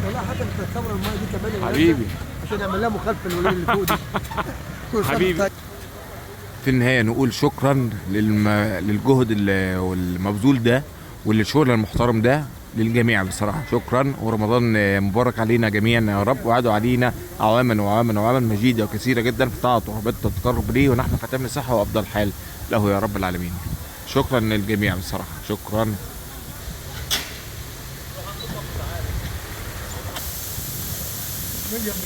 والله حتى مش هتصور الميه دي كمان حبيبي عشان يعمل لها مخالفه الولاد اللي فوق دي. حبيبي. في النهاية نقول شكرا للجهد والمبذول ده والشغل المحترم ده للجميع بصراحة. شكرا، ورمضان مبارك علينا جميعا يا رب، وعدوا علينا أعواما وأعواما وأعواما مجيدة وكثيرة جدا في طاعة وعبادة التقرب ليه، ونحن ختمنا صحة وأفضل حال له يا رب العالمين. شكرا للجميع بصراحة. شكرا. مليون